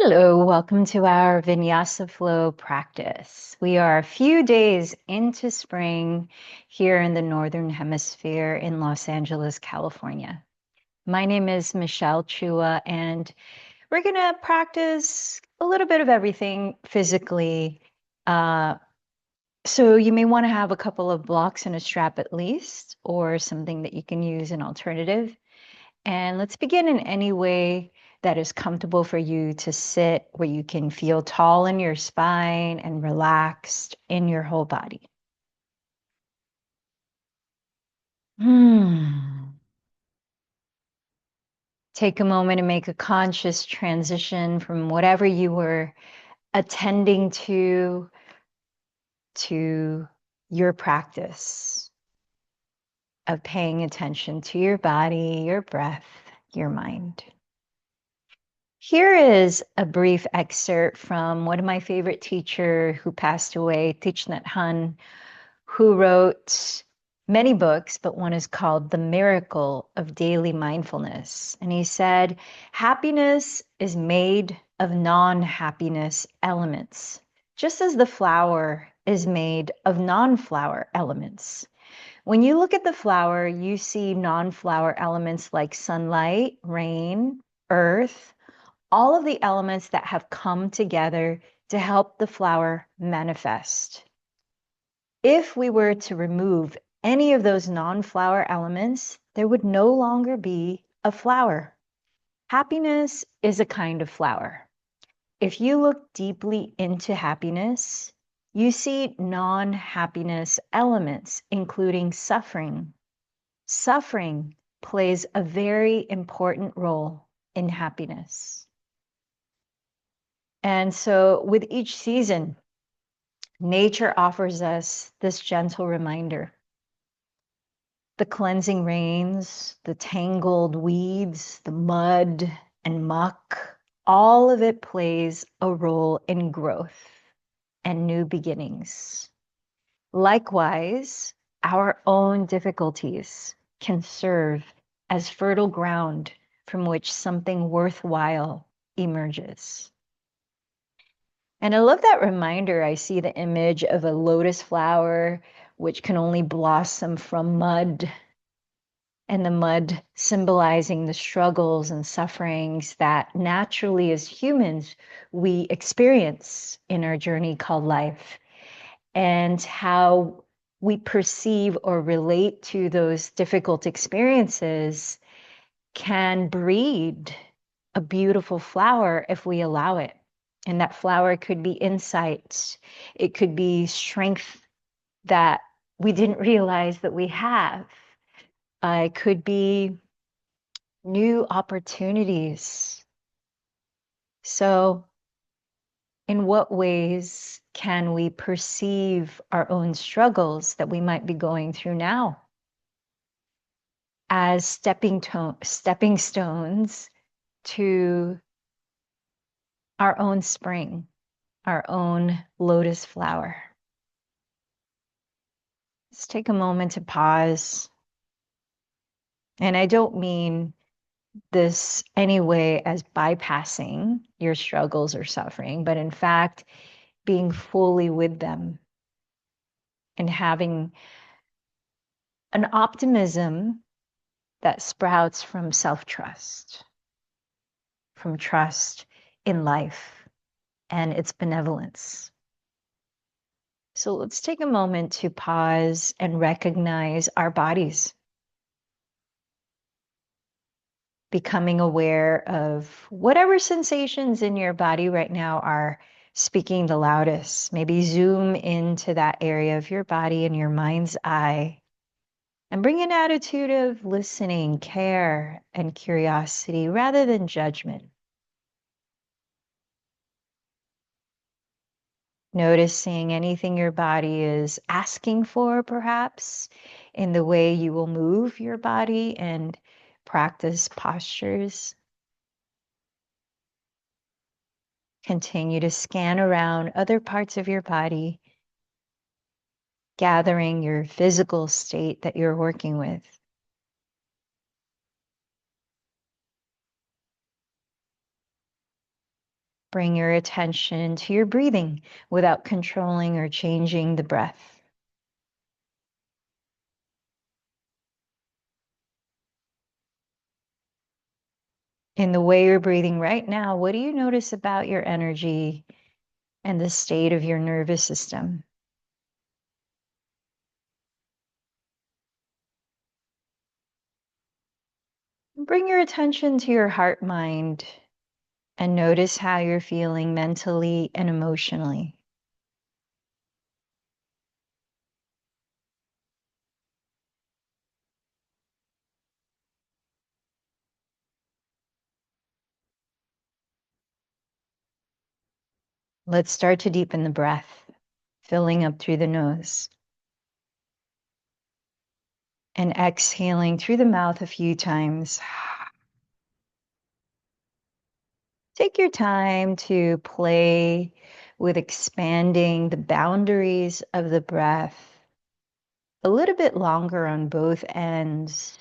Hello, welcome to our Vinyasa flow practice. We are a few days into spring here in the Northern Hemisphere in Los Angeles, California. My name is Michelle Chua, and we're going to practice a little bit of everything physically. Uh, so you may want to have a couple of blocks and a strap at least, or something that you can use an alternative. And let's begin in any way that is comfortable for you to sit, where you can feel tall in your spine and relaxed in your whole body. Hmm. Take a moment and make a conscious transition from whatever you were attending to your practice of paying attention to your body, your breath, your mind. Here is a brief excerpt from one of my favorite teacher who passed away, Thich Nhat Hanh, who wrote many books, but one is called The Miracle of Daily Mindfulness. And he said, happiness is made of non-happiness elements, just as the flower is made of non-flower elements. When you look at the flower, you see non-flower elements like sunlight, rain, earth, all of the elements that have come together to help the flower manifest. If we were to remove any of those non-flower elements, there would no longer be a flower. Happiness is a kind of flower. If you look deeply into happiness, you see non-happiness elements, including suffering. Suffering plays a very important role in happiness. And so with each season, nature offers us this gentle reminder. The cleansing rains, the tangled weeds, the mud and muck, all of it plays a role in growth and new beginnings. Likewise, our own difficulties can serve as fertile ground from which something worthwhile emerges. And I love that reminder. I see the image of a lotus flower, which can only blossom from mud, and the mud symbolizing the struggles and sufferings that naturally as humans we experience in our journey called life, and how we perceive or relate to those difficult experiences can breed a beautiful flower if we allow it. And that flower could be insight. It could be strength that we didn't realize that we have. It could be new opportunities. So, in what ways can we perceive our own struggles that we might be going through now as stepping stones to our own spring, our own lotus flower? Let's take a moment to pause. And I don't mean this anyway as bypassing your struggles or suffering, but in fact, being fully with them and having an optimism that sprouts from self-trust, from trust in life and its benevolence. So let's take a moment to pause and recognize our bodies. Becoming aware of whatever sensations in your body right now are speaking the loudest. Maybe zoom into that area of your body in your mind's eye and bring an attitude of listening, care, and curiosity rather than judgment. Noticing anything your body is asking for, perhaps, in the way you will move your body and practice postures. Continue to scan around other parts of your body, gathering your physical state that you're working with. Bring your attention to your breathing without controlling or changing the breath. In the way you're breathing right now, what do you notice about your energy and the state of your nervous system? Bring your attention to your heart mind and notice how you're feeling mentally and emotionally. Let's start to deepen the breath, filling up through the nose and exhaling through the mouth a few times. Take your time to play with expanding the boundaries of the breath a little bit longer on both ends.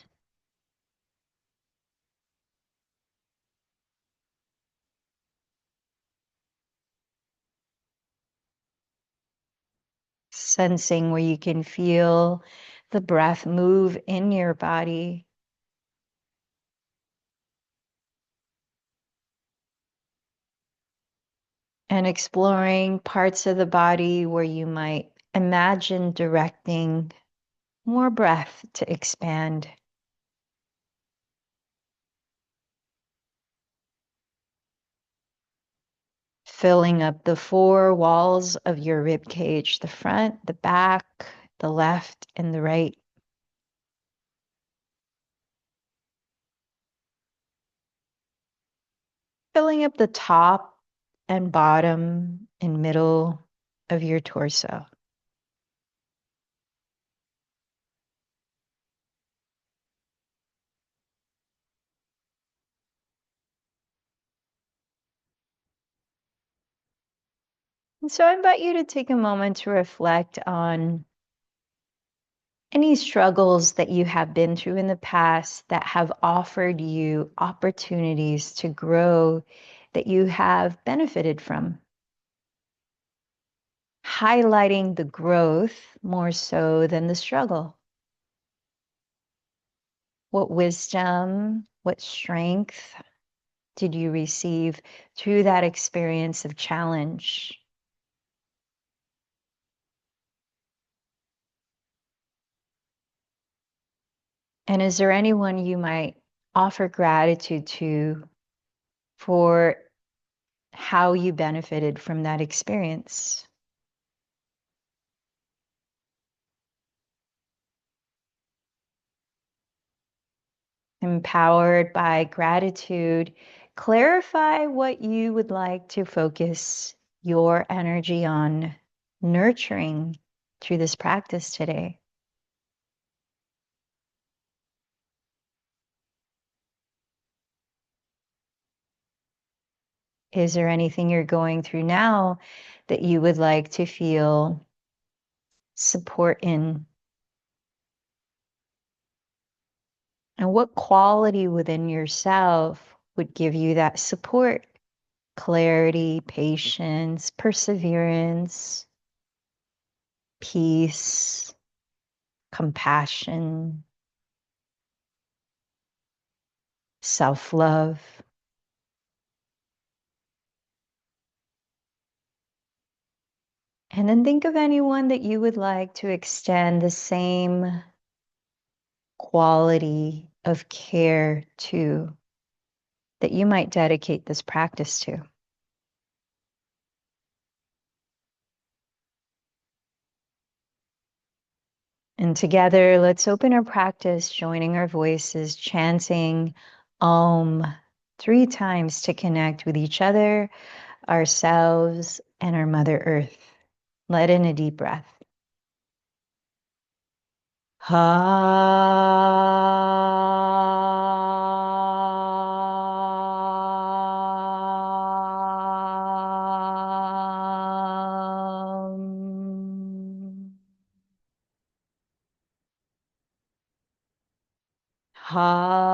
Sensing where you can feel the breath move in your body. And exploring parts of the body where you might imagine directing more breath to expand. Filling up the four walls of your rib cage, the front, the back, the left, and the right. Filling up the top and bottom and middle of your torso. And so I invite you to take a moment to reflect on any struggles that you have been through in the past that have offered you opportunities to grow that you have benefited from. Highlighting the growth more so than the struggle. What wisdom, what strength did you receive through that experience of challenge? And is there anyone you might offer gratitude to for how you benefited from that experience? Empowered by gratitude, clarify what you would like to focus your energy on nurturing through this practice today. Is there anything you're going through now that you would like to feel support in? And what quality within yourself would give you that support? Clarity, patience, perseverance, peace, compassion, self-love. And then think of anyone that you would like to extend the same quality of care to, that you might dedicate this practice to. And together, let's open our practice, joining our voices, chanting Om 3 times to connect with each other, ourselves, and our Mother Earth. Let in a deep breath. Ha. Ha.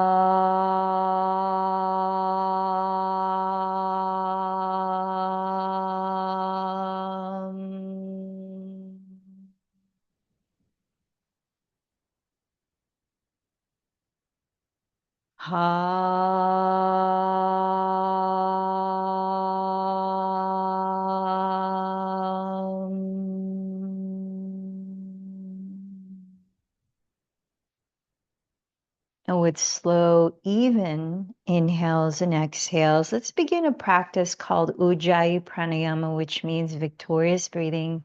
And with slow, even inhales and exhales, let's begin a practice called Ujjayi Pranayama, which means victorious breathing.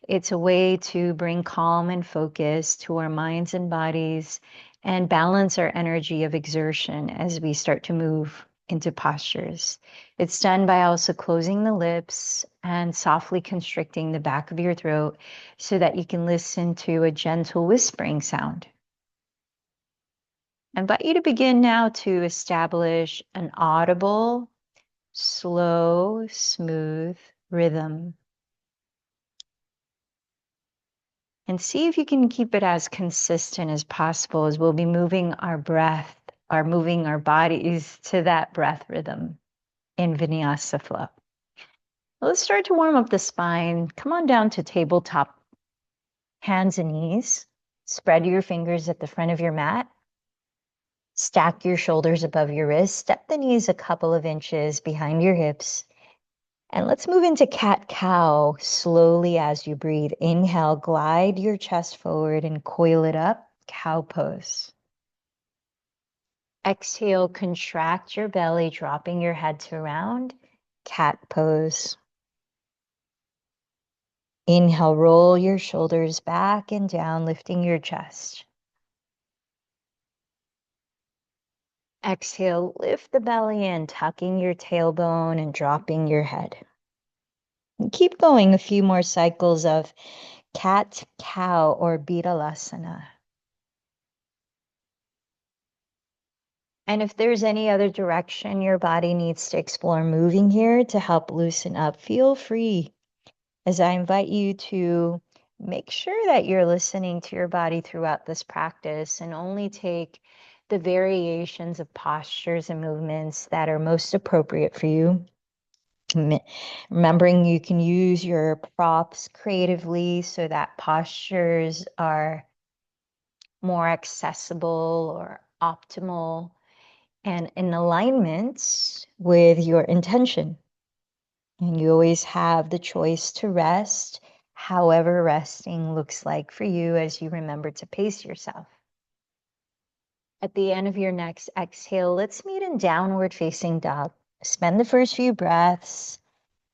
It's a way to bring calm and focus to our minds and bodies and balance our energy of exertion as we start to move into postures. It's done by also closing the lips and softly constricting the back of your throat so that you can listen to a gentle whispering sound. I invite you to begin now to establish an audible, slow, smooth rhythm. And see if you can keep it as consistent as possible as we'll be moving our breath, or moving our bodies to that breath rhythm in Vinyasa flow. Let's start to warm up the spine. Come on down to tabletop, hands and knees. Spread your fingers at the front of your mat. Stack your shoulders above your wrists. Step the knees a couple of inches behind your hips. And let's move into cat-cow slowly as you breathe. Inhale, glide your chest forward and coil it up, cow pose. Exhale, contract your belly, dropping your head to round, cat pose. Inhale, roll your shoulders back and down, lifting your chest. Exhale, lift the belly in, tucking your tailbone and dropping your head. And keep going a few more cycles of cat, cow, or Biralasana. And if there's any other direction your body needs to explore moving here to help loosen up, feel free as I invite you to make sure that you're listening to your body throughout this practice and only take the variations of postures and movements that are most appropriate for you. Remembering you can use your props creatively so that postures are more accessible or optimal and in alignment with your intention. And you always have the choice to rest, however resting looks like for you as you remember to pace yourself. At the end of your next exhale, let's meet in downward facing dog. Spend the first few breaths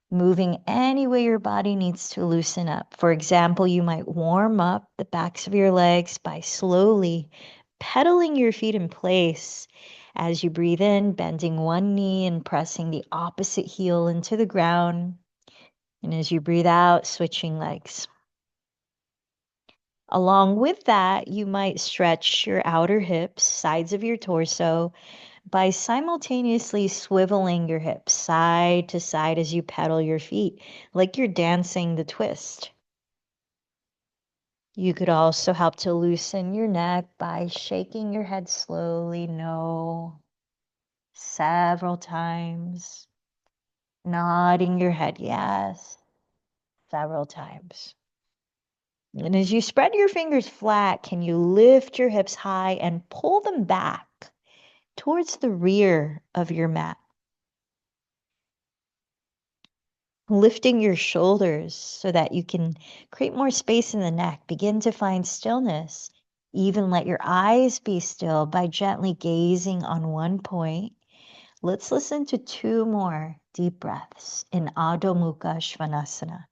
moving any way your body needs to loosen up. For example, you might warm up the backs of your legs by slowly pedaling your feet in place as you breathe in, bending one knee and pressing the opposite heel into the ground. And as you breathe out, switching legs. Along with that, you might stretch your outer hips, sides of your torso, by simultaneously swiveling your hips side to side as you pedal your feet, like you're dancing the twist. You could also help to loosen your neck by shaking your head slowly, no, several times. Nodding your head, yes, several times. And as you spread your fingers flat, can you lift your hips high and pull them back towards the rear of your mat? Lifting your shoulders so that you can create more space in the neck. Begin to find stillness. Even let your eyes be still by gently gazing on one point. Let's listen to two more deep breaths in Adho Mukha Svanasana.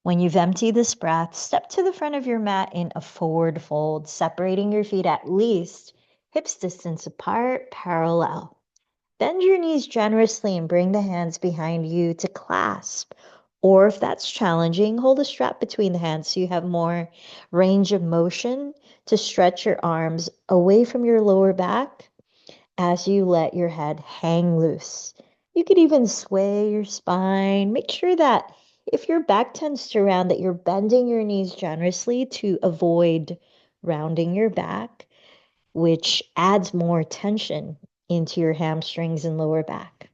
When you've emptied this breath, step to the front of your mat in a forward fold, separating your feet at least hips distance apart, parallel. Bend your knees generously and bring the hands behind you to clasp. Or if that's challenging, hold a strap between the hands so you have more range of motion to stretch your arms away from your lower back as you let your head hang loose. You could even sway your spine. Make sure that if your back tends to round, that you're bending your knees generously to avoid rounding your back, which adds more tension into your hamstrings and lower back.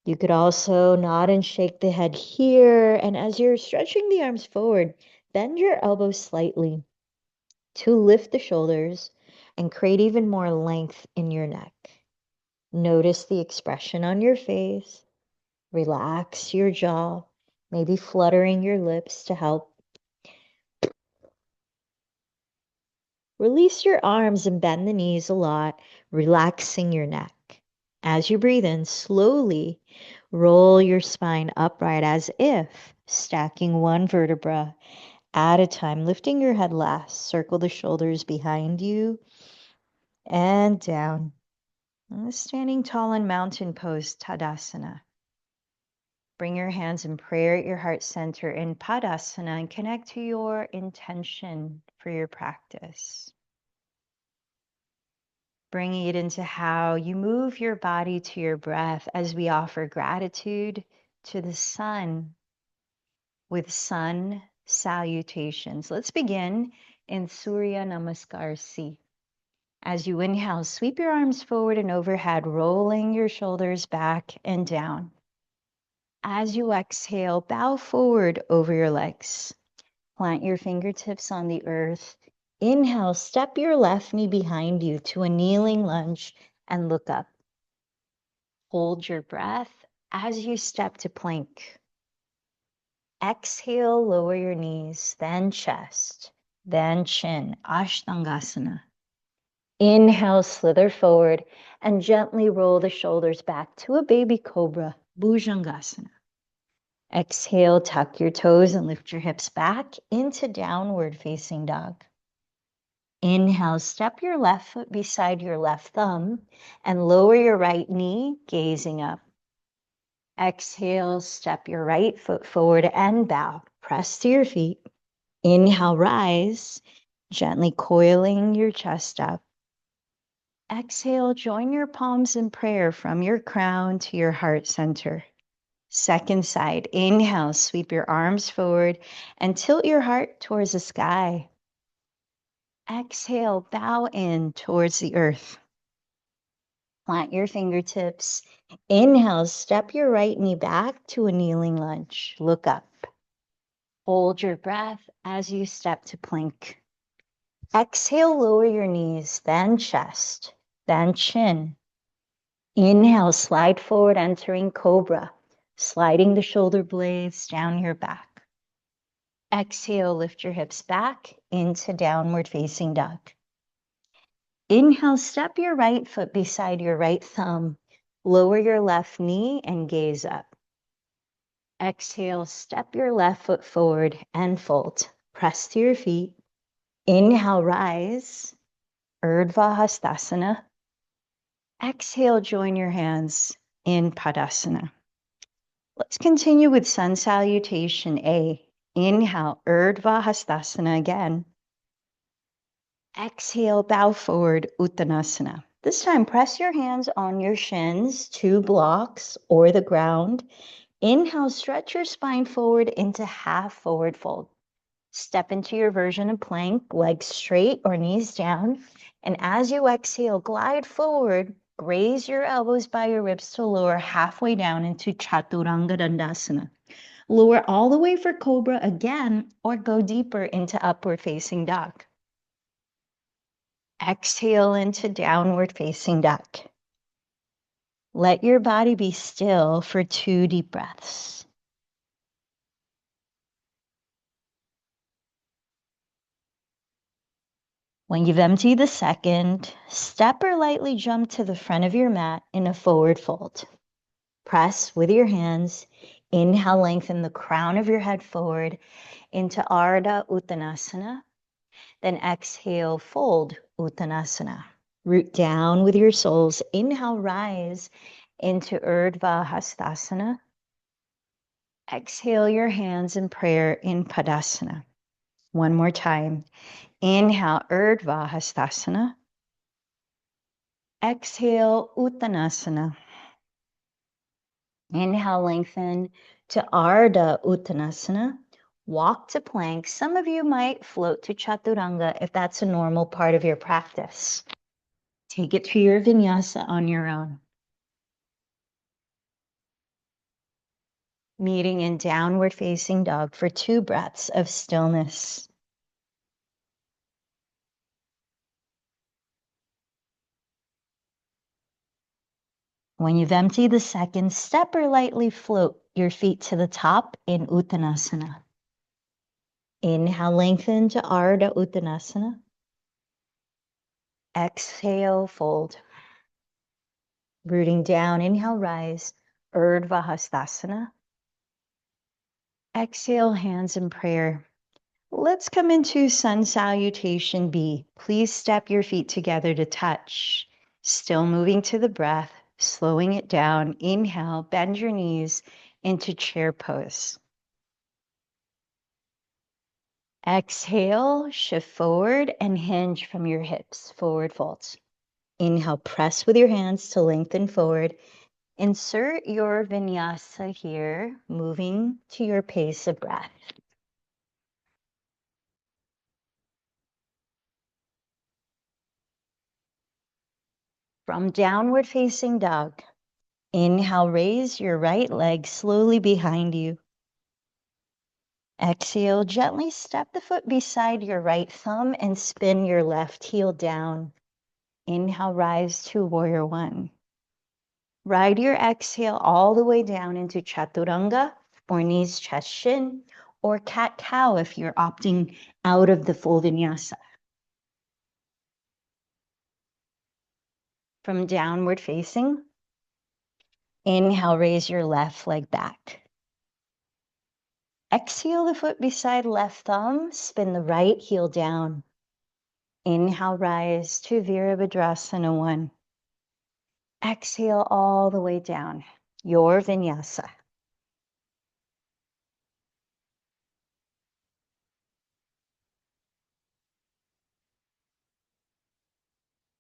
You could also nod and shake the head here. And as you're stretching the arms forward, bend your elbows slightly to lift the shoulders and create even more length in your neck. Notice the expression on your face. Relax your jaw, maybe fluttering your lips to help. Release your arms and bend the knees a lot, relaxing your neck. As you breathe in, slowly roll your spine upright as if stacking one vertebra at a time, lifting your head last. Circle the shoulders behind you and down. Standing tall in mountain pose, Tadasana. Bring your hands in prayer at your heart center in Padasana and connect to your intention for your practice. Bringing it into how you move your body to your breath as we offer gratitude to the sun with sun salutations. Let's begin in Surya Namaskar C. As you inhale, sweep your arms forward and overhead, rolling your shoulders back and down. As you exhale, bow forward over your legs. Plant your fingertips on the earth. Inhale, step your left knee behind you to a kneeling lunge and look up. Hold your breath as you step to plank. Exhale, lower your knees, then chest, then chin, Ashtangasana. Inhale, slither forward and gently roll the shoulders back to a baby cobra, Bhujangasana. Exhale, tuck your toes and lift your hips back into downward facing dog. Inhale, step your left foot beside your left thumb and lower your right knee, gazing up. Exhale, step your right foot forward and bow. Press to your feet. Inhale, rise, gently coiling your chest up. Exhale, join your palms in prayer from your crown to your heart center. Second side, inhale, sweep your arms forward and tilt your heart towards the sky. Exhale, bow in towards the earth. Plant your fingertips. Inhale, step your right knee back to a kneeling lunge. Look up. Hold your breath as you step to plank. Exhale, lower your knees, then chest, then chin. Inhale, slide forward, entering cobra, sliding the shoulder blades down your back. Exhale, lift your hips back into downward facing dog. Inhale, step your right foot beside your right thumb. Lower your left knee and gaze up. Exhale, step your left foot forward and fold. Press to your feet. Inhale, rise, Urdhva Hastasana. Exhale, join your hands in Padasana. Let's continue with sun salutation A. Inhale, Urdhva Hastasana again. Exhale, bow forward, Uttanasana. This time, press your hands on your shins, 2 blocks, or the ground. Inhale, stretch your spine forward into half forward fold. Step into your version of plank, legs straight or knees down. And as you exhale, glide forward, raise your elbows by your ribs to lower halfway down into Chaturanga Dandasana. Lower all the way for Cobra again, or go deeper into upward facing dog. Exhale into downward facing dog. Let your body be still for 2 deep breaths. When you've emptied the second, step or lightly jump to the front of your mat in a forward fold. Press with your hands. Inhale, lengthen the crown of your head forward into Ardha Uttanasana. Then exhale, fold Uttanasana. Root down with your soles. Inhale, rise into Urdhva Hastasana. Exhale your hands in prayer in Padasana. One more time. Inhale, Urdhva Hastasana. Exhale, Uttanasana. Inhale, lengthen to Ardha Uttanasana. Walk to plank. Some of you might float to Chaturanga if that's a normal part of your practice. Take it to your Vinyasa on your own. Meeting in downward facing dog for 2 breaths of stillness. When you've emptied the second, step or lightly float your feet to the top in Uttanasana. Inhale, lengthen to Ardha Uttanasana. Exhale, fold. Rooting down, inhale, rise, Urdhva Hastasana. Exhale, hands in prayer. Let's come into Sun Salutation B. Please step your feet together to touch. Still moving to the breath, slowing it down. Inhale, bend your knees into chair pose. Exhale, shift forward and hinge from your hips, forward folds. Inhale, press with your hands to lengthen forward. Insert your vinyasa here, moving to your pace of breath. From downward facing dog, inhale, raise your right leg slowly behind you. Exhale, gently step the foot beside your right thumb and spin your left heel down. Inhale, rise to warrior one. Ride your exhale all the way down into chaturanga, or knees, chest, shin, or cat-cow if you're opting out of the full vinyasa. From downward facing, inhale, raise your left leg back. Exhale the foot beside left thumb, spin the right heel down. Inhale, rise to Virabhadrasana 1. Exhale all the way down, your vinyasa.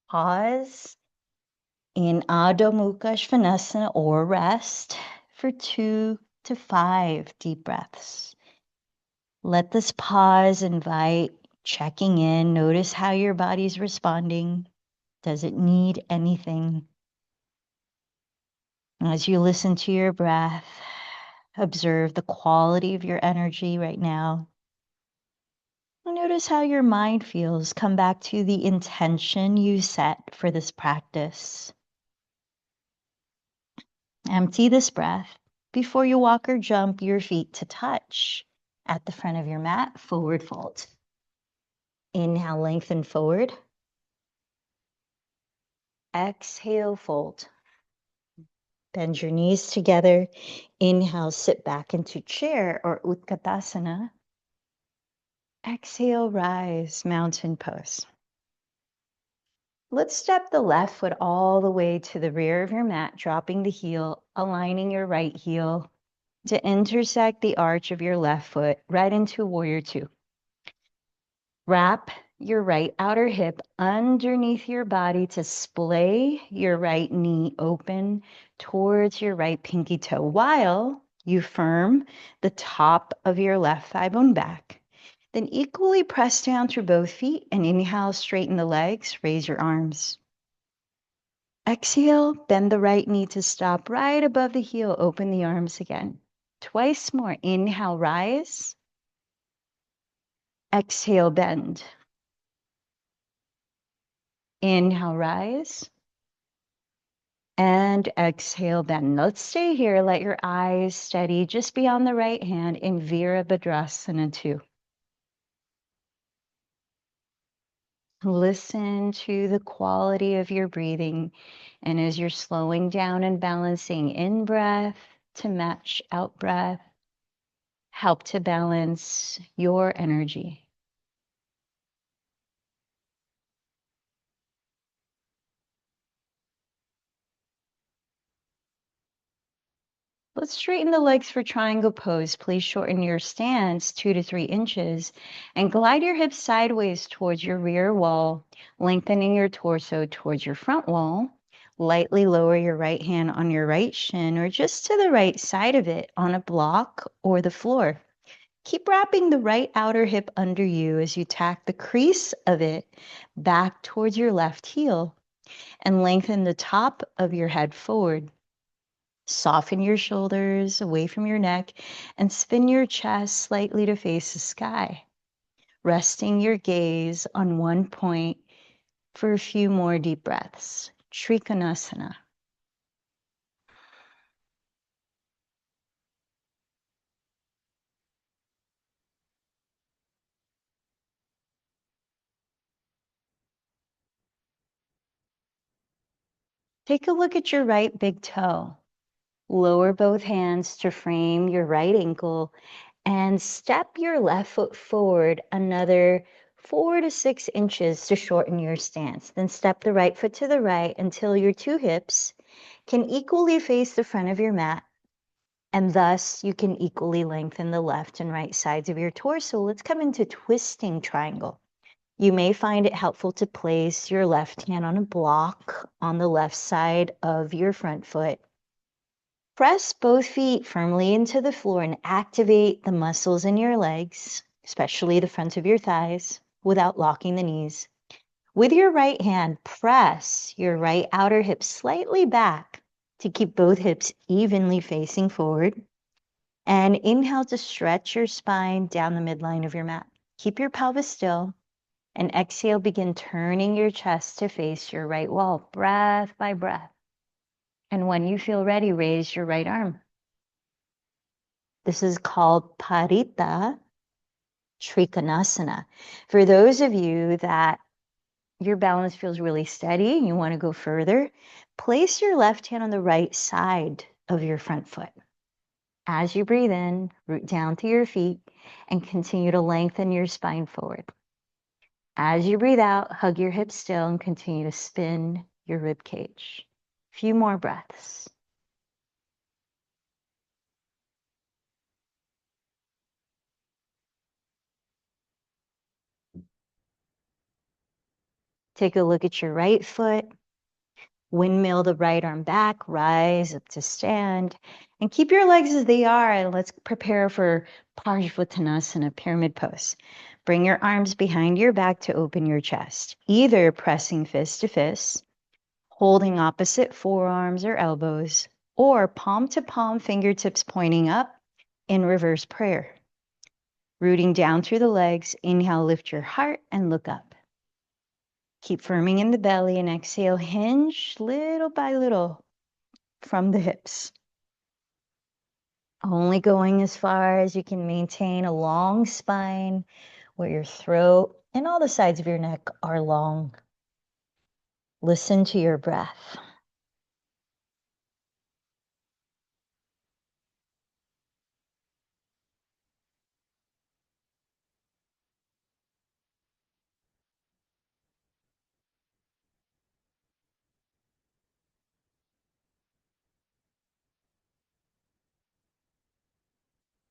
Pause in Adho Mukha Svanasana or rest for 2 to 5 deep breaths. Let this pause invite checking in. Notice how your body's responding. Does it need anything? As you listen to your breath, observe the quality of your energy right now. Notice how your mind feels. Come back to the intention you set for this practice. Empty this breath before you walk or jump your feet to touch at the front of your mat, forward fold. Inhale, lengthen forward. Exhale, fold. Bend your knees together. Inhale, sit back into chair or Utkatasana. Exhale, rise, mountain pose. Let's step the left foot all the way to the rear of your mat, dropping the heel, aligning your right heel to intersect the arch of your left foot right into warrior two. Wrap your right outer hip underneath your body to splay your right knee open towards your right pinky toe while you firm the top of your left thigh bone back. Then equally press down through both feet and inhale, straighten the legs, raise your arms. Exhale, bend the right knee to stop right above the heel, open the arms again. Twice more, inhale, rise. Exhale, bend. Inhale, rise. And exhale, bend. Let's stay here. Let your eyes steady just beyond the right hand in Virabhadrasana 2. Listen to the quality of your breathing. And as you're slowing down and balancing in breath to match out breath, help to balance your energy. Let's straighten the legs for triangle pose. Please shorten your stance 2 to 3 inches and glide your hips sideways towards your rear wall, lengthening your torso towards your front wall. Lightly lower your right hand on your right shin or just to the right side of it on a block or the floor. Keep wrapping the right outer hip under you as you tack the crease of it back towards your left heel and lengthen the top of your head forward. Soften your shoulders away from your neck and spin your chest slightly to face the sky, resting your gaze on one point for a few more deep breaths. Trikonasana. Take a look at your right big toe. Lower both hands to frame your right ankle and step your left foot forward another 4 to 6 inches to shorten your stance. Then step the right foot to the right until your two hips can equally face the front of your mat, and thus you can equally lengthen the left and right sides of your torso. Let's come into twisting triangle. You may find it helpful to place your left hand on a block on the left side of your front foot. Press both feet firmly into the floor and activate the muscles in your legs, especially the front of your thighs, without locking the knees. With your right hand, press your right outer hip slightly back to keep both hips evenly facing forward. And inhale to stretch your spine down the midline of your mat. Keep your pelvis still. And exhale, begin turning your chest to face your right wall, breath by breath. And when you feel ready, raise your right arm. This is called Parita Trikonasana. For those of you that your balance feels really steady and you want to go further, place your left hand on the right side of your front foot. As you breathe in, root down to your feet and continue to lengthen your spine forward. As you breathe out, hug your hips still and continue to spin your rib cage. A few more breaths. Take a look at your right foot. Windmill the right arm back, rise up to stand, and keep your legs as they are. And let's prepare for Parsvottanasana, pyramid pose. Bring your arms behind your back to open your chest, either pressing fist to fist, holding opposite forearms or elbows, or palm to palm, fingertips pointing up in reverse prayer. Rooting down through the legs, inhale, lift your heart and look up. Keep firming in the belly and exhale, hinge little by little from the hips. Only going as far as you can maintain a long spine where your throat and all the sides of your neck are long. Listen to your breath.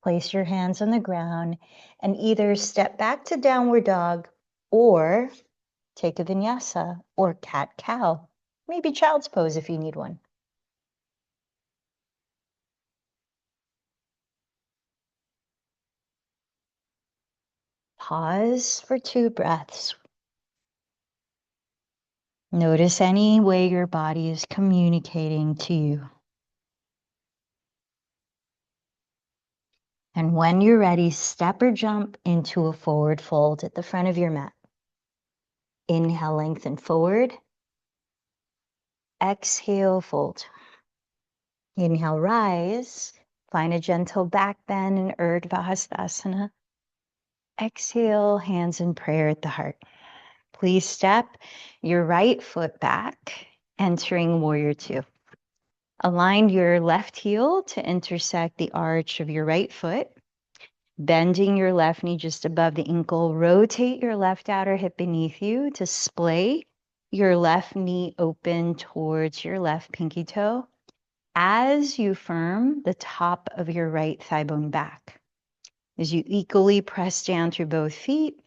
Place your hands on the ground and either step back to downward dog or take a vinyasa or cat-cow. Maybe child's pose if you need one. Pause for 2 breaths. Notice any way your body is communicating to you. And when you're ready, step or jump into a forward fold at the front of your mat. Inhale, lengthen forward. Exhale, fold. Inhale, rise. Find a gentle back bend in Urdhva Hastasana. Exhale, hands in prayer at the heart. Please step your right foot back, entering Warrior Two. Align your left heel to intersect the arch of your right foot. Bending your left knee just above the ankle, rotate your left outer hip beneath you to splay your left knee open towards your left pinky toe as you firm the top of your right thigh bone back. As you equally press down through both feet,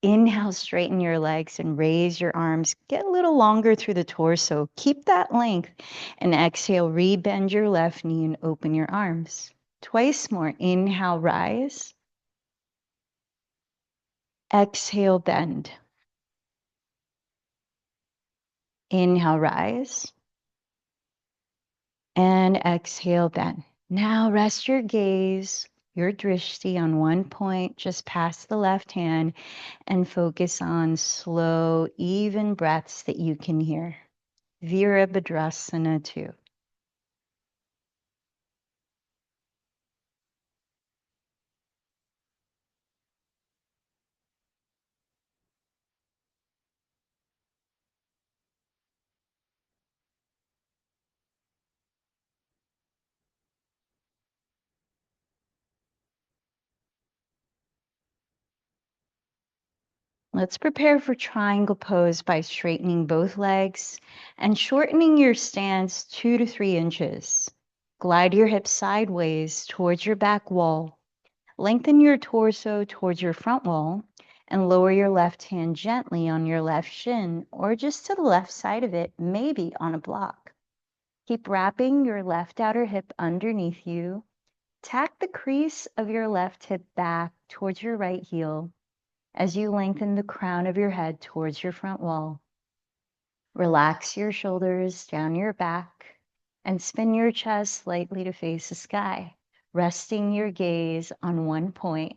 inhale, straighten your legs and raise your arms. Get a little longer through the torso. Keep that length. And exhale, rebend your left knee and open your arms. Twice more. Inhale, rise. Exhale, bend. Inhale, rise. And exhale, bend. Now rest your gaze, your drishti on one point just past the left hand and focus on slow, even breaths that you can hear. Virabhadrasana 2. Let's prepare for triangle pose by straightening both legs and shortening your stance 2 to 3 inches. Glide your hips sideways towards your back wall. Lengthen your torso towards your front wall and lower your left hand gently on your left shin or just to the left side of it, maybe on a block. Keep wrapping your left outer hip underneath you. Tack the crease of your left hip back towards your right heel as you lengthen the crown of your head towards your front wall. Relax your shoulders down your back and spin your chest slightly to face the sky, resting your gaze on one point.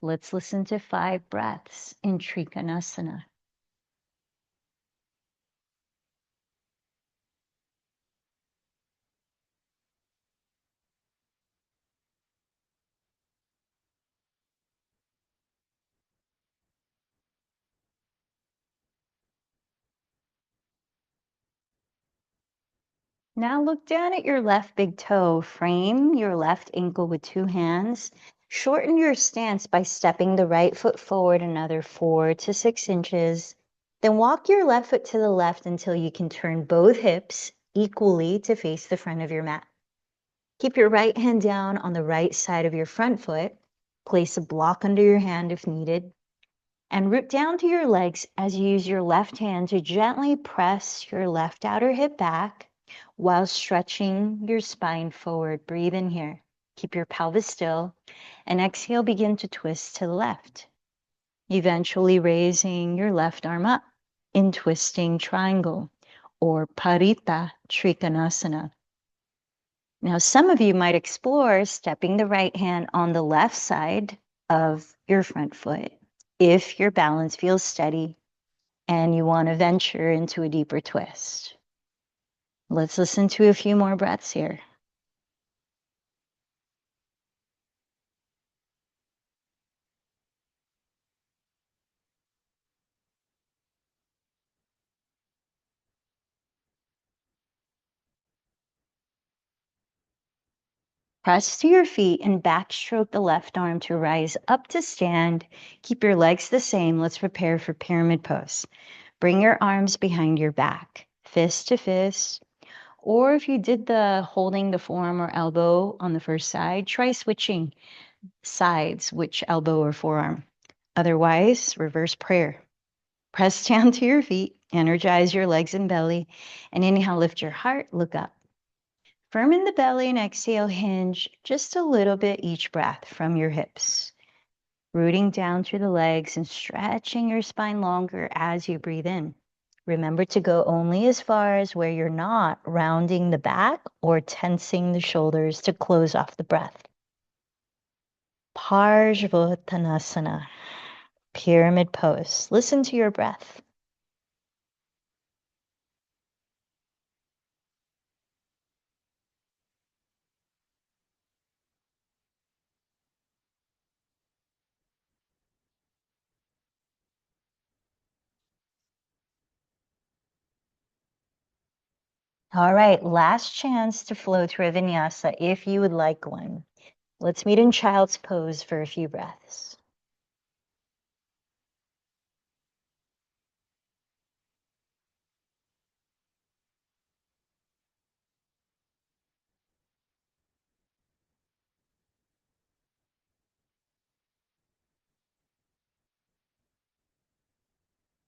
Let's listen to 5 breaths in Trikonasana. Now look down at your left big toe. Frame your left ankle with 2 hands. Shorten your stance by stepping the right foot forward another 4 to 6 inches. Then walk your left foot to the left until you can turn both hips equally to face the front of your mat. Keep your right hand down on the right side of your front foot. Place a block under your hand if needed. And root down to your legs as you use your left hand to gently press your left outer hip back while stretching your spine forward. Breathe in here. Keep your pelvis still. And exhale, begin to twist to the left. Eventually raising your left arm up in twisting triangle or Parita Trikonasana. Now, some of you might explore stepping the right hand on the left side of your front foot if your balance feels steady and you want to venture into a deeper twist. Let's listen to a few more breaths here. Press to your feet and backstroke the left arm to rise up to stand. Keep your legs the same. Let's prepare for pyramid pose. Bring your arms behind your back, fist to fist. Or if you did the holding the forearm or elbow on the first side, try switching sides, which elbow or forearm. Otherwise, reverse prayer. Press down to your feet, energize your legs and belly, and inhale, lift your heart, look up. Firm in the belly and exhale, hinge just a little bit each breath from your hips. Rooting down through the legs and stretching your spine longer as you breathe in. Remember to go only as far as where you're not rounding the back or tensing the shoulders to close off the breath. Parshvottanasana, pyramid pose. Listen to your breath. All right, last chance to flow through a vinyasa if you would like one. Let's meet in child's pose for a few breaths.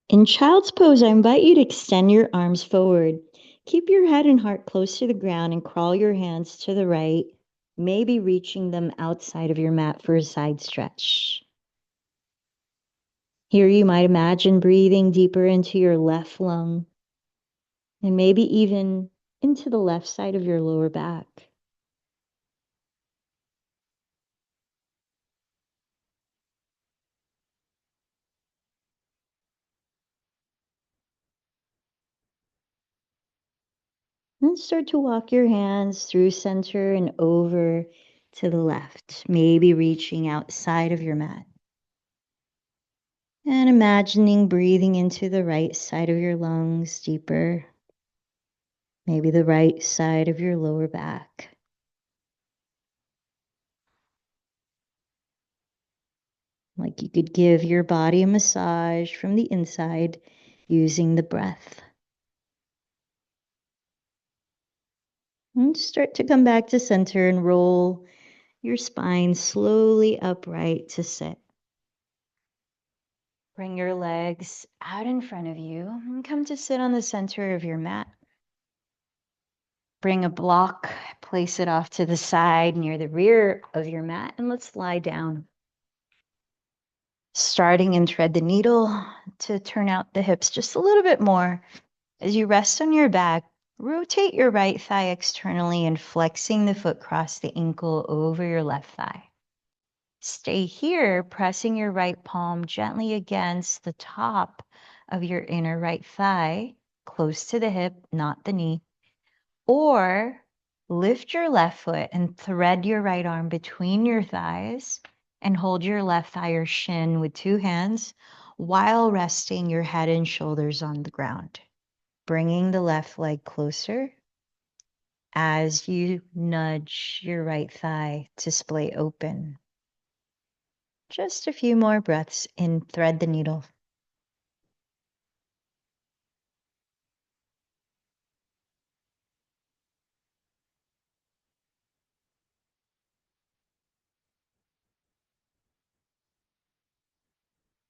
In child's pose, I invite you to extend your arms forward. Keep your head and heart close to the ground and crawl your hands to the right, maybe reaching them outside of your mat for a side stretch. Here you might imagine breathing deeper into your left lung and maybe even into the left side of your lower back. And start to walk your hands through center and over to the left, maybe reaching outside of your mat. And imagining breathing into the right side of your lungs deeper, maybe the right side of your lower back. Like you could give your body a massage from the inside using the breath. And start to come back to center and roll your spine slowly upright to sit. Bring your legs out in front of you and come to sit on the center of your mat. Bring a block, place it off to the side near the rear of your mat, and let's lie down. Starting and thread the needle to turn out the hips just a little bit more. As you rest on your back, rotate your right thigh externally and flexing the foot across the ankle over your left thigh. Stay here, pressing your right palm gently against the top of your inner right thigh, close to the hip, not the knee. Or lift your left foot and thread your right arm between your thighs and hold your left thigh or shin with two hands while resting your head and shoulders on the ground. Bringing the left leg closer as you nudge your right thigh to splay open. Just a few more breaths in. Thread the needle.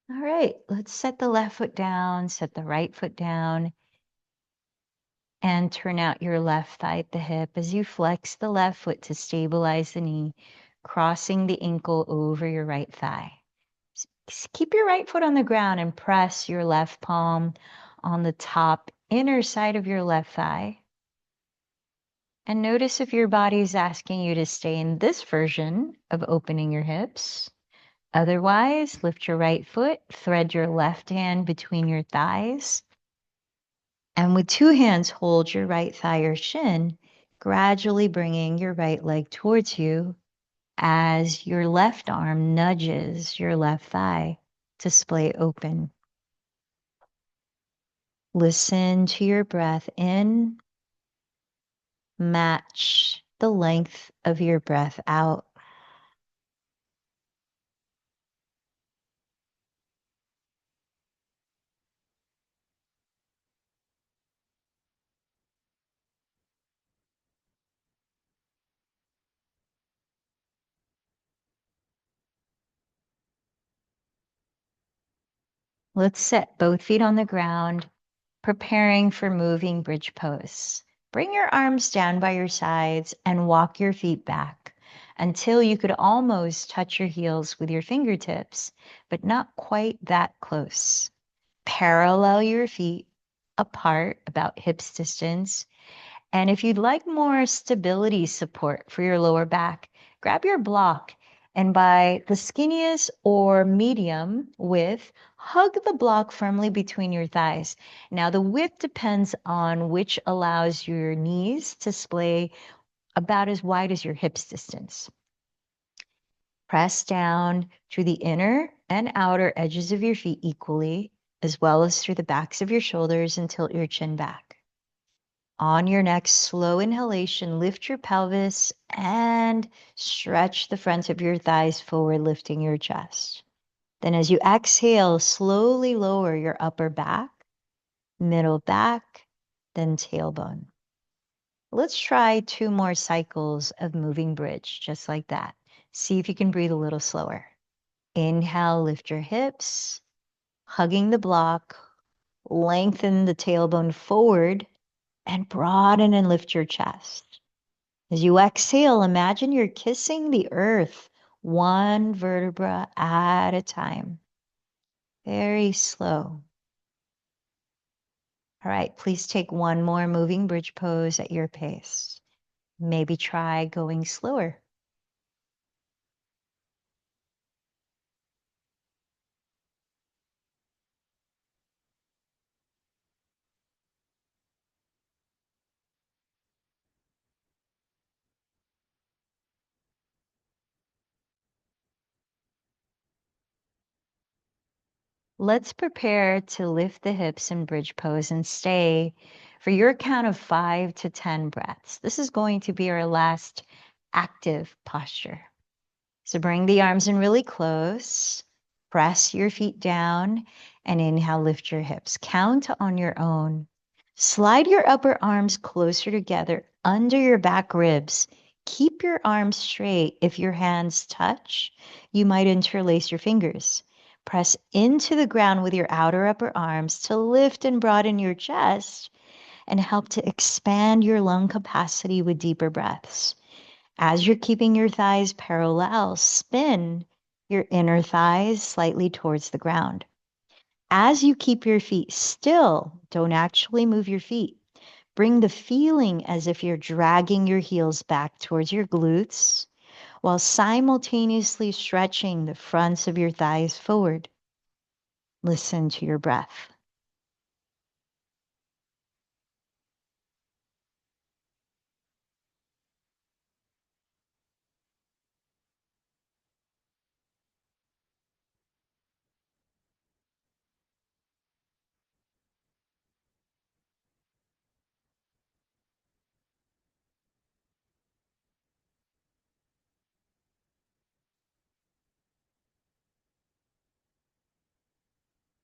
All right, let's set the left foot down, set the right foot down, and turn out your left thigh at the hip as you flex the left foot to stabilize the knee, crossing the ankle over your right thigh. Keep your right foot on the ground and press your left palm on the top inner side of your left thigh. And notice if your body is asking you to stay in this version of opening your hips. Otherwise, lift your right foot, thread your left hand between your thighs, and with two hands, hold your right thigh or shin, gradually bringing your right leg towards you as your left arm nudges your left thigh to splay open. Listen to your breath in. Match the length of your breath out. Let's set both feet on the ground, preparing for moving bridge pose. Bring your arms down by your sides and walk your feet back until you could almost touch your heels with your fingertips, but not quite that close. Parallel your feet apart about hips distance. And if you'd like more stability support for your lower back, grab your block and by the skinniest or medium width, hug the block firmly between your thighs. Now the width depends on which allows your knees to splay about as wide as your hips distance. Press down through the inner and outer edges of your feet equally, as well as through the backs of your shoulders, and tilt your chin back. On your next slow inhalation, lift your pelvis and stretch the front of your thighs forward, lifting your chest. Then as you exhale, slowly lower your upper back, middle back, then tailbone. Let's try 2 more cycles of moving bridge, just like that. See if you can breathe a little slower. Inhale, lift your hips, hugging the block, lengthen the tailbone forward, and broaden and lift your chest. As you exhale, imagine you're kissing the earth, one vertebra at a time. Very slow. All right, please take one more moving bridge pose at your pace. Maybe try going slower. Let's prepare to lift the hips in bridge pose and stay for your count of 5 to 10 breaths. This is going to be our last active posture. So bring the arms in really close, press your feet down, and inhale, lift your hips. Count on your own. Slide your upper arms closer together under your back ribs. Keep your arms straight. If your hands touch, you might interlace your fingers. Press into the ground with your outer upper arms to lift and broaden your chest and help to expand your lung capacity with deeper breaths. As you're keeping your thighs parallel, spin your inner thighs slightly towards the ground. As you keep your feet still, don't actually move your feet. Bring the feeling as if you're dragging your heels back towards your glutes while simultaneously stretching the fronts of your thighs forward. Listen to your breath.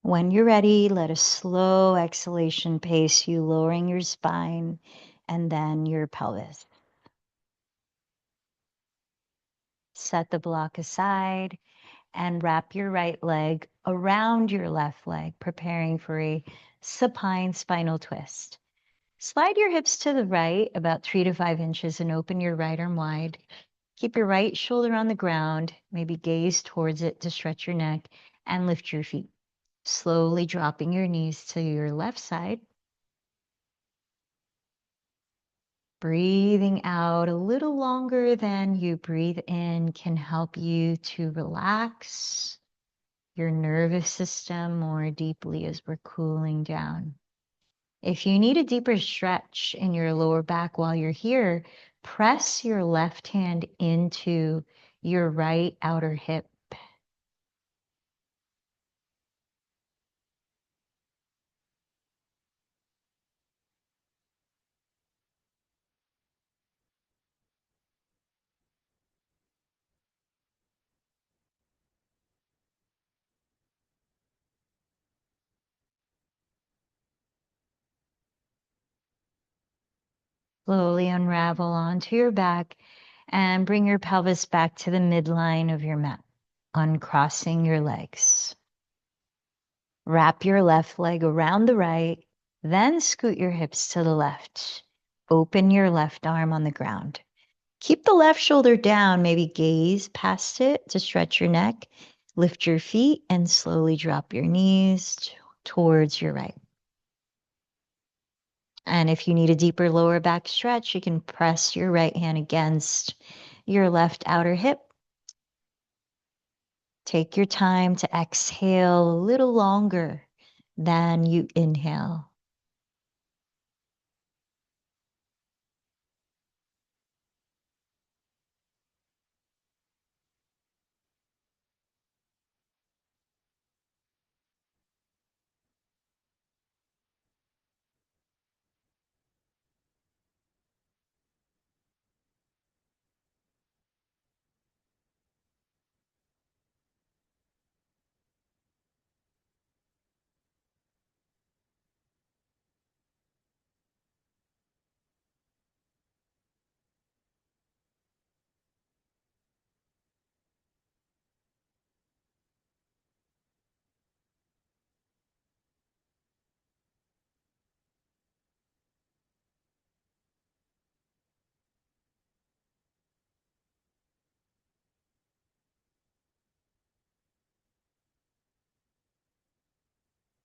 When you're ready, let a slow exhalation pace you, lowering your spine and then your pelvis. Set the block aside and wrap your right leg around your left leg, preparing for a supine spinal twist. Slide your hips to the right about 3 to 5 inches and open your right arm wide. Keep your right shoulder on the ground, maybe gaze towards it to stretch your neck, and lift your feet. Slowly dropping your knees to your left side. Breathing out a little longer than you breathe in can help you to relax your nervous system more deeply as we're cooling down. If you need a deeper stretch in your lower back while you're here, press your left hand into your right outer hip. Slowly unravel onto your back and bring your pelvis back to the midline of your mat, uncrossing your legs. Wrap your left leg around the right, then scoot your hips to the left. Open your left arm on the ground. Keep the left shoulder down, maybe gaze past it to stretch your neck. Lift your feet and slowly drop your knees towards your right. And if you need a deeper lower back stretch, you can press your right hand against your left outer hip. Take your time to exhale a little longer than you inhale.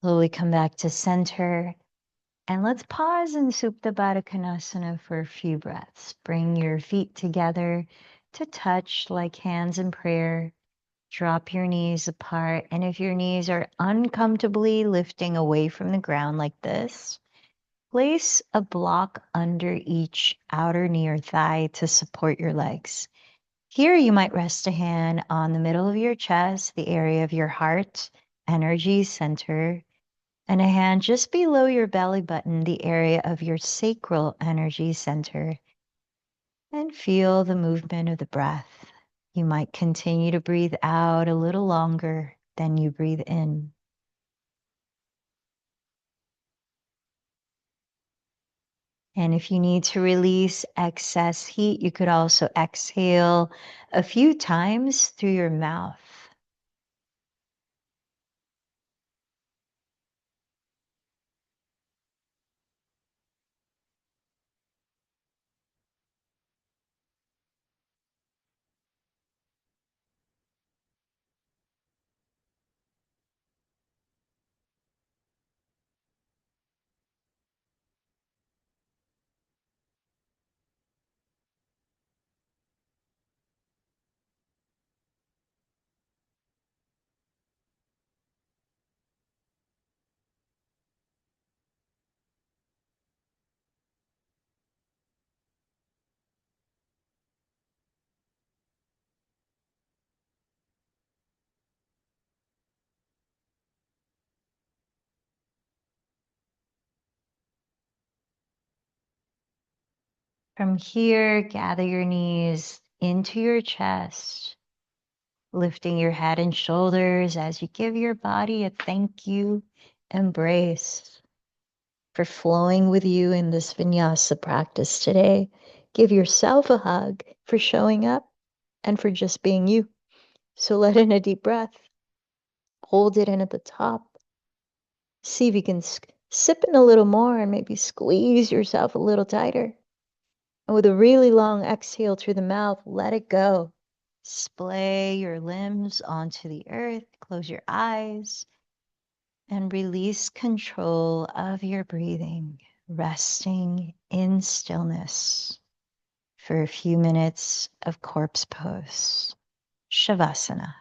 Slowly come back to center And let's pause in Supta Baddha Konasana for a few breaths. Bring your feet together to touch like hands in prayer. Drop your knees apart. And if your knees are uncomfortably lifting away from the ground like this, place a block under each outer knee or thigh to support your legs. Here, you might rest a hand on the middle of your chest, the area of your heart, energy center, and a hand just below your belly button, the area of your sacral energy center. And feel the movement of the breath. You might continue to breathe out a little longer than you breathe in. And if you need to release excess heat, you could also exhale a few times through your mouth. From here, gather your knees into your chest, lifting your head and shoulders as you give your body a thank you embrace for flowing with you in this vinyasa practice today. Give yourself a hug for showing up and for just being you. So let in a deep breath, hold it in at the top. See if you can sip in a little more and maybe squeeze yourself a little tighter. And with a really long exhale through the mouth, let it go. Splay your limbs onto the earth, close your eyes, and release control of your breathing, resting in stillness for a few minutes of corpse pose, Shavasana.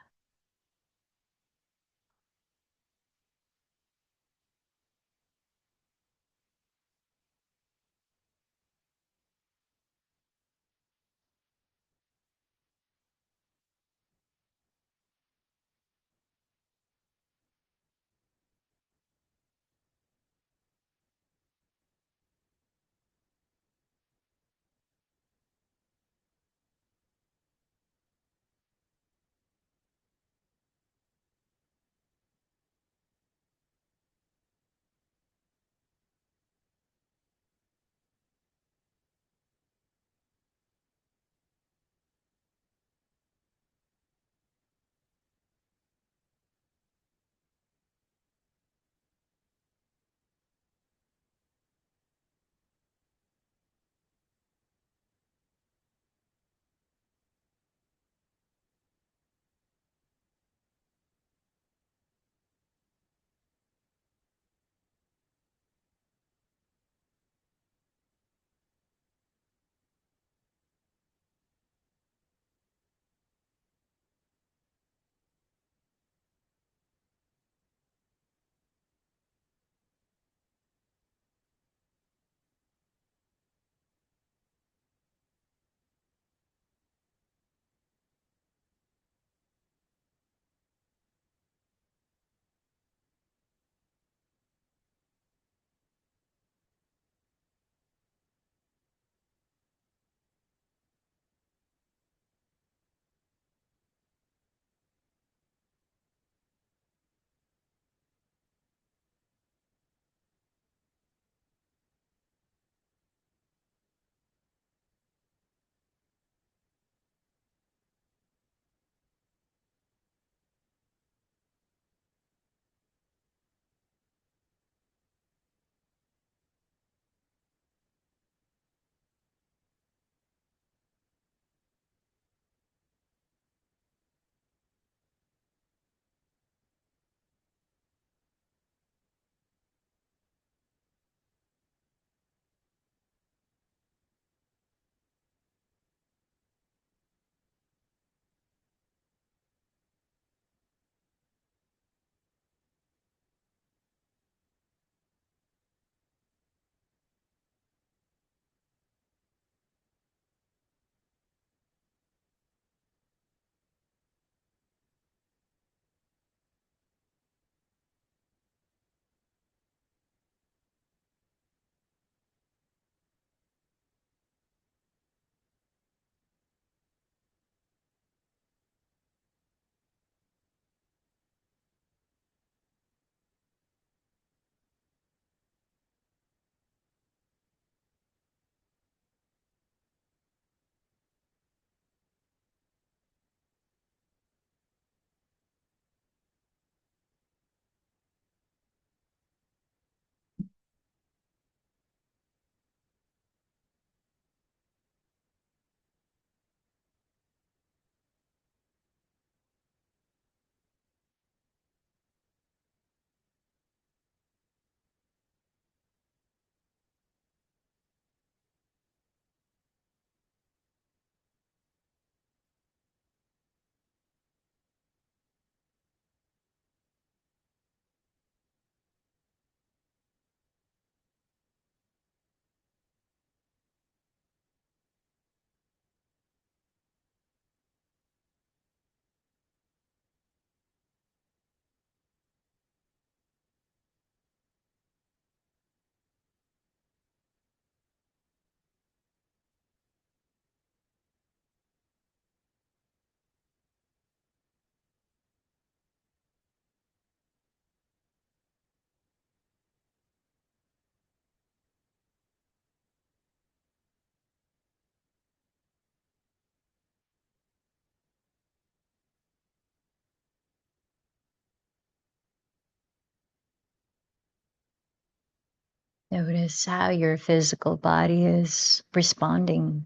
Notice how your physical body is responding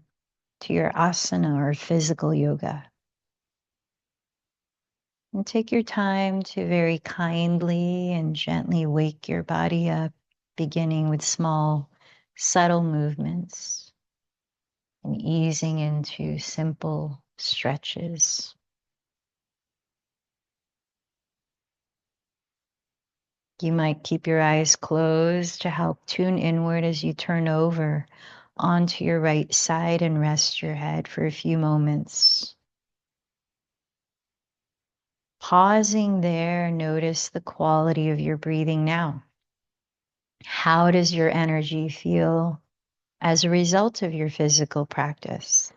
to your asana or physical yoga. And take your time to very kindly and gently wake your body up, beginning with small, subtle movements and easing into simple stretches. You might keep your eyes closed to help tune inward as you turn over onto your right side and rest your head for a few moments. Pausing there, notice the quality of your breathing now. How does your energy feel as a result of your physical practice?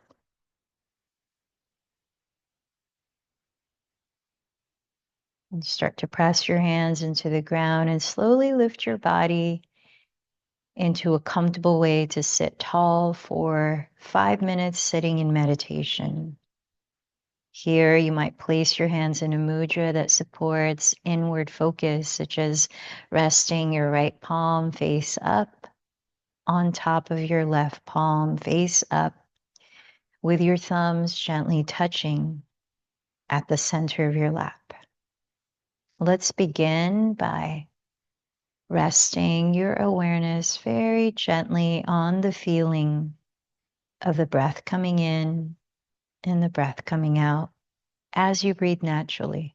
And start to press your hands into the ground and slowly lift your body into a comfortable way to sit tall for 5 minutes sitting in meditation. Here, you might place your hands in a mudra that supports inward focus, such as resting your right palm face up on top of your left palm, face up, with your thumbs gently touching at the center of your lap. Let's begin by resting your awareness very gently on the feeling of the breath coming in and the breath coming out as you breathe naturally.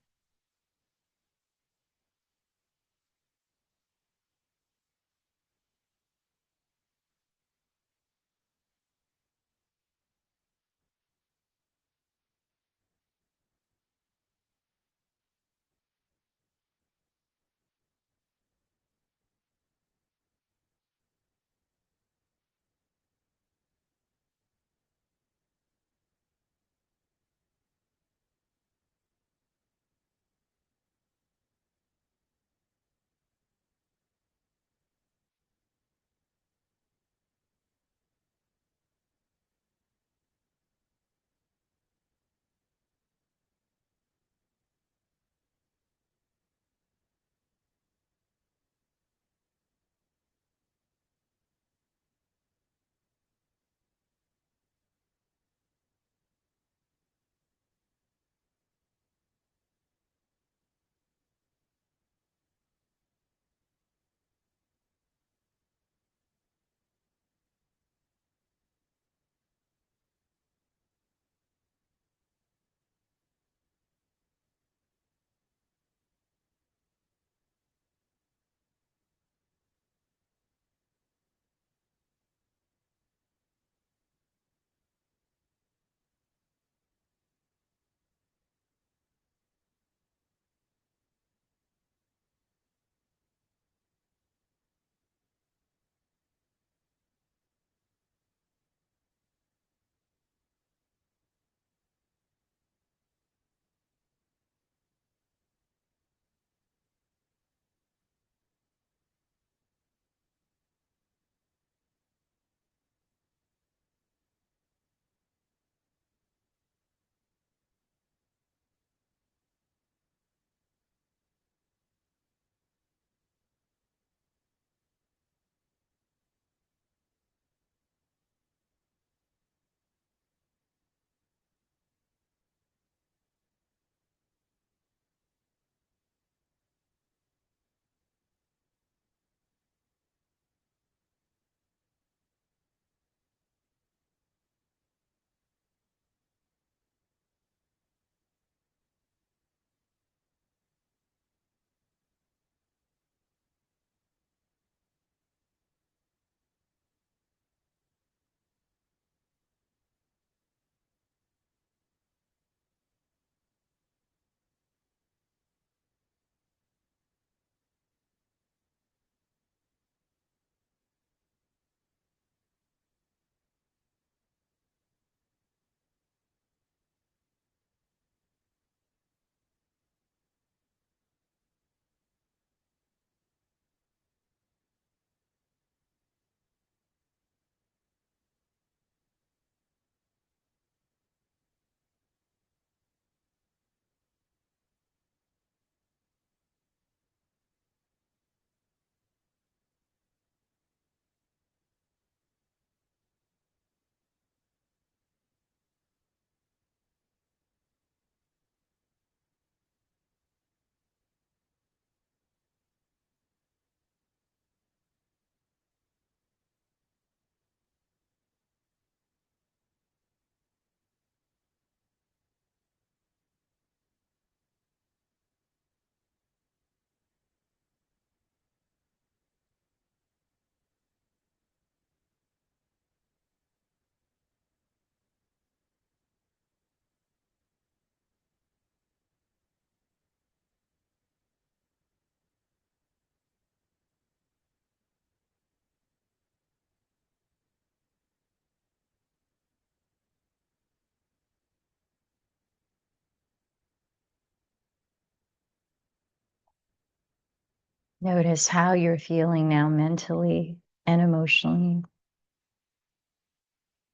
Notice how you're feeling now mentally and emotionally.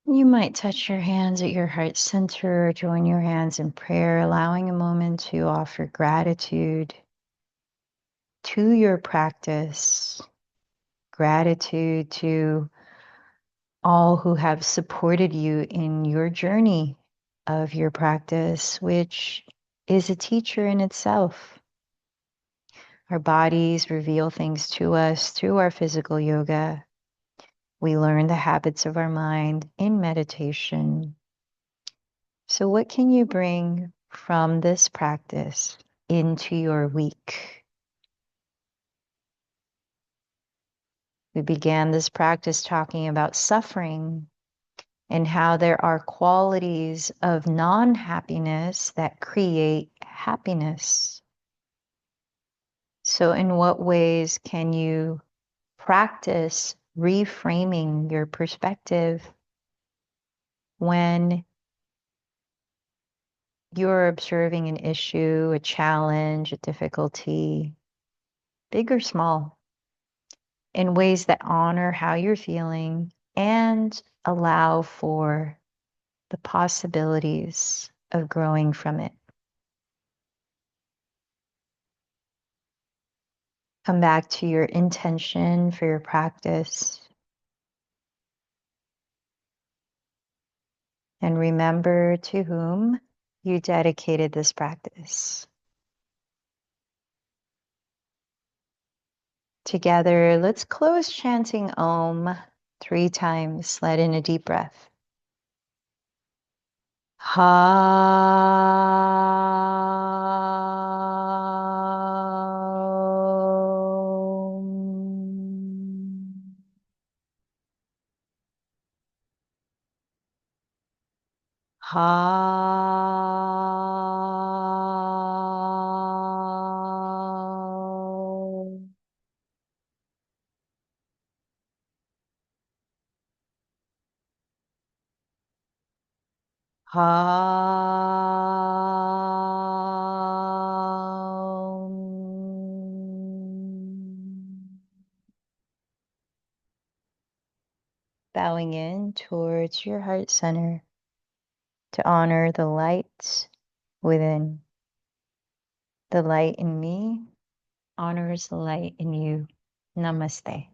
You might touch your hands at your heart center or join your hands in prayer, allowing a moment to offer gratitude to your practice, gratitude to all who have supported you in your journey of your practice, which is a teacher in itself. Our bodies reveal things to us through our physical yoga. We learn the habits of our mind in meditation. So, what can you bring from this practice into your week? We began this practice talking about suffering and how there are qualities of non-happiness that create happiness. So, in what ways can you practice reframing your perspective when you're observing an issue, a challenge, a difficulty, big or small, in ways that honor how you're feeling and allow for the possibilities of growing from it? Come back to your intention for your practice. And remember to whom you dedicated this practice. Together, let's close chanting Om 3 times. Let in a deep breath. Ha. Ha. Ha. Bowing in towards your heart center to honor the light within. The light in me honors the light in you. Namaste.